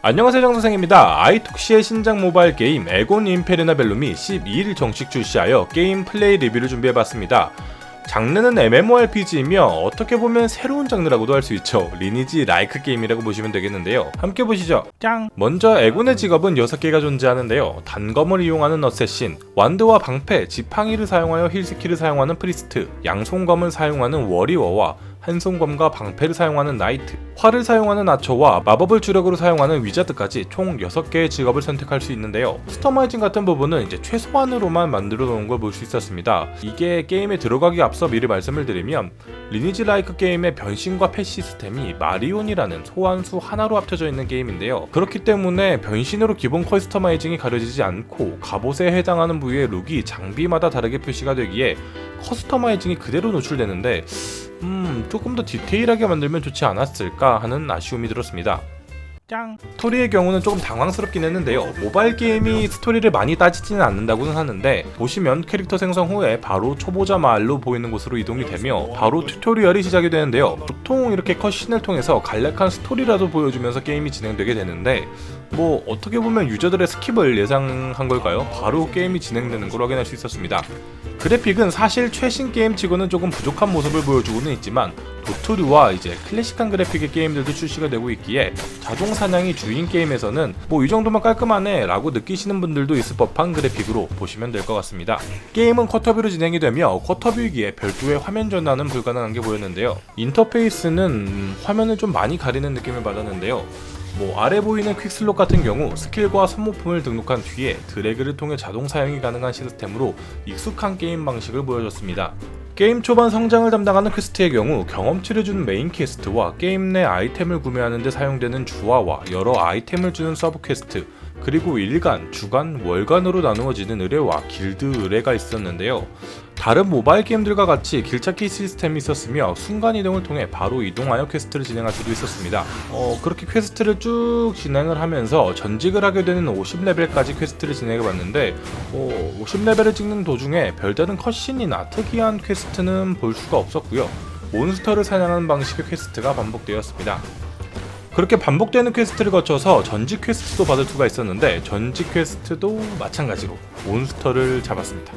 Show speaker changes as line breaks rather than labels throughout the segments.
안녕하세요, 정선생입니다. 아이톡시의 신작 모바일 게임 에곤 임페르나 벨룸이 12일 정식 출시하여 게임 플레이 리뷰를 준비해봤습니다. 장르는 MMORPG이며 어떻게 보면 새로운 장르라고도 할 수 있죠. 리니지 라이크 게임이라고 보시면 되겠는데요. 함께 보시죠. 짱! 먼저 에곤의 직업은 6개가 존재하는데요. 단검을 이용하는 어쌔신, 완드와 방패, 지팡이를 사용하여 힐스킬을 사용하는 프리스트, 양손검을 사용하는 워리어와 한손검과 방패를 사용하는 나이트, 활을 사용하는 아처와 마법을 주력으로 사용하는 위자드까지 총 6개의 직업을 선택할 수 있는데요. 스토마이징 같은 부분은 이제 최소한으로만 만들어 놓은 걸 볼 수 있었습니다. 이게 게임에 들어가기 앞서 미리 말씀을 드리면 리니지 라이크 게임의 변신과 펫 시스템이 마리온이라는 소환수 하나로 합쳐져 있는 게임인데요. 그렇기 때문에 변신으로 기본 커스터마이징이 가려지지 않고 갑옷에 해당하는 부위의 룩이 장비마다 다르게 표시가 되기에 커스터마이징이 그대로 노출되는데 조금 더 디테일하게 만들면 좋지 않았을까 하는 아쉬움이 들었습니다. 짱! 스토리의 경우는 조금 당황스럽긴 했는데요. 모바일 게임이 스토리를 많이 따지지는 않는다고는 하는데 보시면 캐릭터 생성 후에 바로 초보자 마을로 보이는 곳으로 이동이 되며 바로 튜토리얼이 시작이 되는데요. 보통 이렇게 컷신을 통해서 간략한 스토리라도 보여주면서 게임이 진행되게 되는데 뭐 어떻게 보면 유저들의 스킵을 예상한 걸까요? 바로 게임이 진행되는 걸 확인할 수 있었습니다. 그래픽은 사실 최신 게임치고는 조금 부족한 모습을 보여주고는 있지만 도트류와 이제 클래식한 그래픽의 게임들도 출시가 되고 있기에 자동 사냥이 주인 게임에서는 뭐 이 정도면 깔끔하네 라고 느끼시는 분들도 있을 법한 그래픽으로 보시면 될 것 같습니다. 게임은 쿼터뷰로 진행이 되며 쿼터뷰이기에 별도의 화면 전환은 불가능한 게 보였는데요. 인터페이스는 화면을 좀 많이 가리는 느낌을 받았는데요. 아래 보이는 퀵슬롯 같은 경우 스킬과 소모품을 등록한 뒤에 드래그를 통해 자동 사용이 가능한 시스템으로 익숙한 게임 방식을 보여줬습니다. 게임 초반 성장을 담당하는 퀘스트의 경우 경험치를 주는 메인 퀘스트와 게임 내 아이템을 구매하는 데 사용되는 주화와 여러 아이템을 주는 서브 퀘스트, 그리고 일간, 주간, 월간으로 나누어지는 의뢰와 길드 의뢰가 있었는데요. 다른 모바일 게임들과 같이 길찾기 시스템이 있었으며 순간이동을 통해 바로 이동하여 퀘스트를 진행할 수도 있었습니다. 그렇게 퀘스트를 쭉 진행을 하면서 전직을 하게 되는 50레벨까지 퀘스트를 진행해봤는데 50레벨을 찍는 도중에 별다른 컷신이나 특이한 퀘스트는 볼 수가 없었고요. 몬스터를 사냥하는 방식의 퀘스트가 반복되었습니다. 그렇게 반복되는 퀘스트를 거쳐서 전직 퀘스트도 받을 수가 있었는데 전직 퀘스트도 마찬가지로 몬스터를 잡았습니다.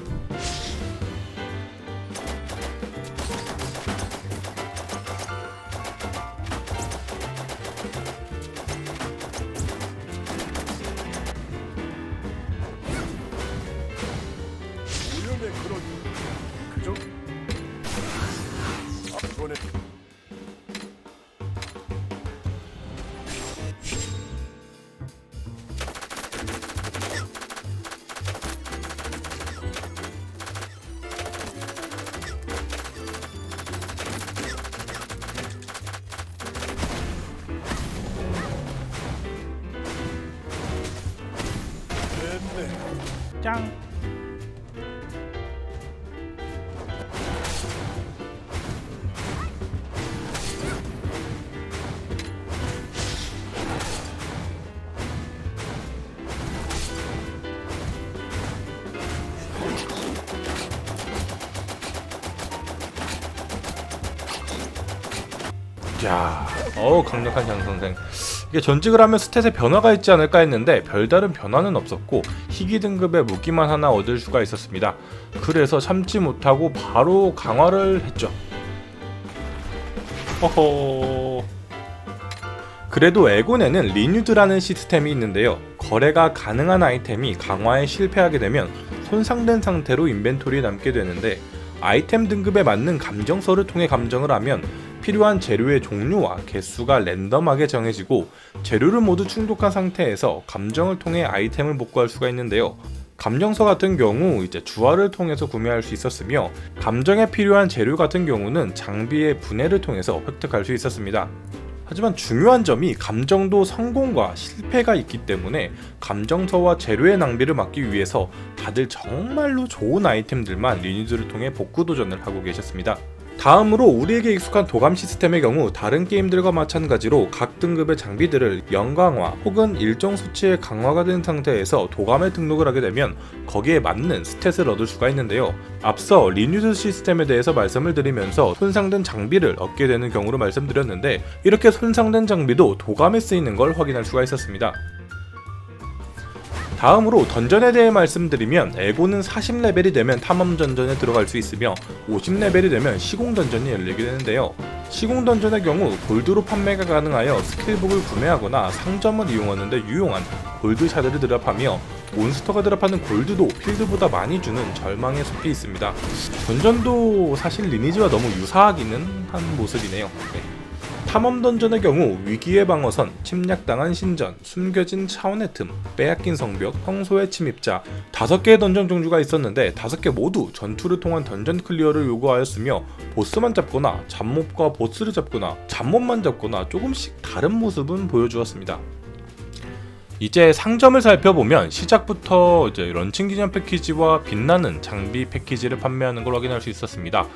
짱! 야, 강력한 장선생. 이게 전직을 하면 스탯에 변화가 있지 않을까 했는데 별다른 변화는 없었고 희귀 등급의 무기만 하나 얻을 수가 있었습니다. 그래서 참지 못하고 바로 강화를 했죠. 그래도 에곤에는 리뉴드라는 시스템이 있는데요. 거래가 가능한 아이템이 강화에 실패하게 되면 손상된 상태로 인벤토리에 남게 되는데 아이템 등급에 맞는 감정서를 통해 감정을 하면 필요한 재료의 종류와 개수가 랜덤하게 정해지고 재료를 모두 충족한 상태에서 감정을 통해 아이템을 복구할 수가 있는데요. 감정서 같은 경우 이제 주화를 통해서 구매할 수 있었으며 감정에 필요한 재료 같은 경우는 장비의 분해를 통해서 획득할 수 있었습니다. 하지만 중요한 점이 감정도 성공과 실패가 있기 때문에 감정서와 재료의 낭비를 막기 위해서 다들 정말로 좋은 아이템들만 리니지를 통해 복구 도전을 하고 계셨습니다. 다음으로 우리에게 익숙한 도감 시스템의 경우 다른 게임들과 마찬가지로 각 등급의 장비들을 영강화 혹은 일정 수치의 강화가 된 상태에서 도감에 등록을 하게 되면 거기에 맞는 스탯을 얻을 수가 있는데요. 앞서 리뉴드 시스템에 대해서 말씀을 드리면서 손상된 장비를 얻게 되는 경우로 말씀드렸는데 이렇게 손상된 장비도 도감에 쓰이는 걸 확인할 수가 있었습니다. 다음으로 던전에 대해 말씀드리면 에고는 40레벨이 되면 탐험 던전에 들어갈 수 있으며 50레벨이 되면 시공 던전이 열리게 되는데요. 시공 던전의 경우 골드로 판매가 가능하여 스킬북을 구매하거나 상점을 이용하는데 유용한 골드 샤드를 드랍하며 몬스터가 드랍하는 골드도 필드보다 많이 주는 절망의 숲이 있습니다. 던전도 사실 리니지와 너무 유사하기는 한 모습이네요. 탐험 던전의 경우 위기의 방어선, 침략당한 신전, 숨겨진 차원의 틈, 빼앗긴 성벽, 평소의 침입자 5개의 던전 종류가 있었는데 5개 모두 전투를 통한 던전 클리어를 요구하였으며 보스만 잡거나 잡몹과 보스를 잡거나 잡몹만 잡거나 조금씩 다른 모습은 보여주었습니다. 이제 상점을 살펴보면 시작부터 이제 런칭 기념 패키지와 빛나는 장비 패키지를 판매하는 걸 확인할 수 있었습니다.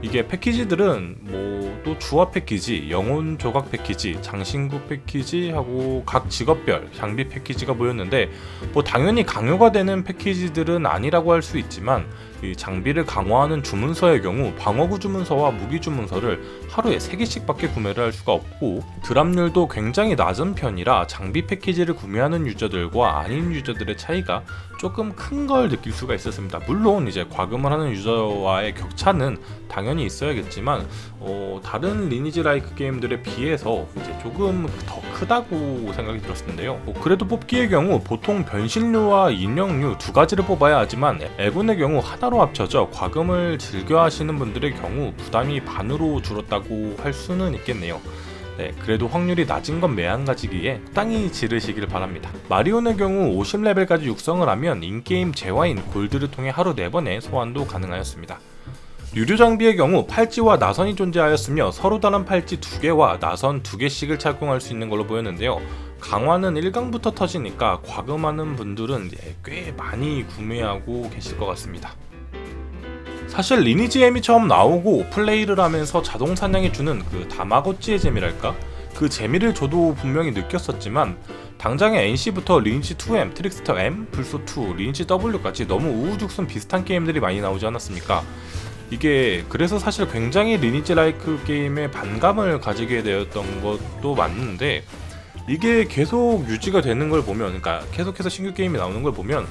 이게 패키지들은 또 주화 패키지, 영혼 조각 패키지, 장신구 패키지 하고 각 직업별 장비 패키지가 보였는데 당연히 강요가 되는 패키지들은 아니라고 할 수 있지만 이 장비를 강화하는 주문서의 경우 방어구 주문서와 무기 주문서를 하루에 3개씩밖에 구매를 할 수가 없고 드랍률도 굉장히 낮은 편이라 장비 패키지를 구매하는 유저들과 아닌 유저들의 차이가 조금 큰 걸 느낄 수가 있었습니다. 물론 이제 과금을 하는 유저와의 격차는 당연히 있어야겠지만 다른 리니지 라이크 게임들에 비해서 이제 조금 더 크다고 생각이 들었는데요. 그래도 뽑기의 경우 보통 변신류와 인형류 두 가지를 뽑아야 하지만 에곤의 경우 하나로 합쳐져 과금을 즐겨 하시는 분들의 경우 부담이 반으로 줄었다고 할 수는 있겠네요. 그래도 확률이 낮은 건 매한가지기에 적당히 지르시길 바랍니다. 마리온의 경우 50레벨까지 육성을 하면 인게임 재화인 골드를 통해 하루 4번의 소환도 가능하였습니다. 유료 장비의 경우 팔찌와 나선이 존재하였으며 서로 다른 팔찌 2개와 나선 2개씩을 착용할 수 있는 걸로 보였는데요. 강화는 1강부터 터지니까 과금하는 분들은 꽤 많이 구매하고 계실 것 같습니다. 사실 리니지 M이 처음 나오고 플레이를 하면서 자동 사냥이 주는 그 다마고찌의 재미랄까? 그 재미를 저도 분명히 느꼈었지만 당장에 NC부터 리니지 2M, 트릭스터 M, 불소2, 리니지 W까지 너무 우후죽순 비슷한 게임들이 많이 나오지 않았습니까? 이게 그래서 사실 굉장히 리니지 라이크 게임에 반감을 가지게 되었던 것도 맞는데 이게 계속 유지가 되는 걸 보면, 그러니까 계속해서 신규 게임이 나오는 걸 보면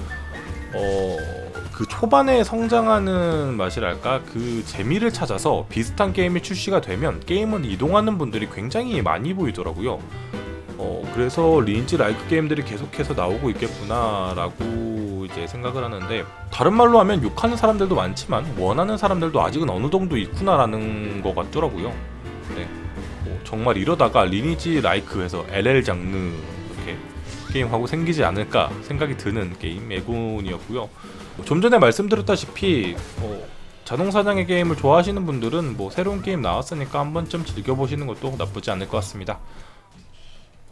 그 초반에 성장하는 맛이랄까, 그 재미를 찾아서 비슷한 게임이 출시가 되면 게임을 이동하는 분들이 굉장히 많이 보이더라고요. 그래서 리니지 라이크 게임들이 계속해서 나오고 있겠구나라고 이제 생각을 하는데, 다른 말로 하면 욕하는 사람들도 많지만 원하는 사람들도 아직은 어느 정도 있구나라는 것 같더라고요. 정말 이러다가 리니지 라이크에서 LL 장르 이렇게 게임하고 생기지 않을까 생각이 드는 게임 에곤이었고요. 좀 전에 말씀드렸다시피 자동사냥의 게임을 좋아하시는 분들은 새로운 게임 나왔으니까 한 번쯤 즐겨보시는 것도 나쁘지 않을 것 같습니다.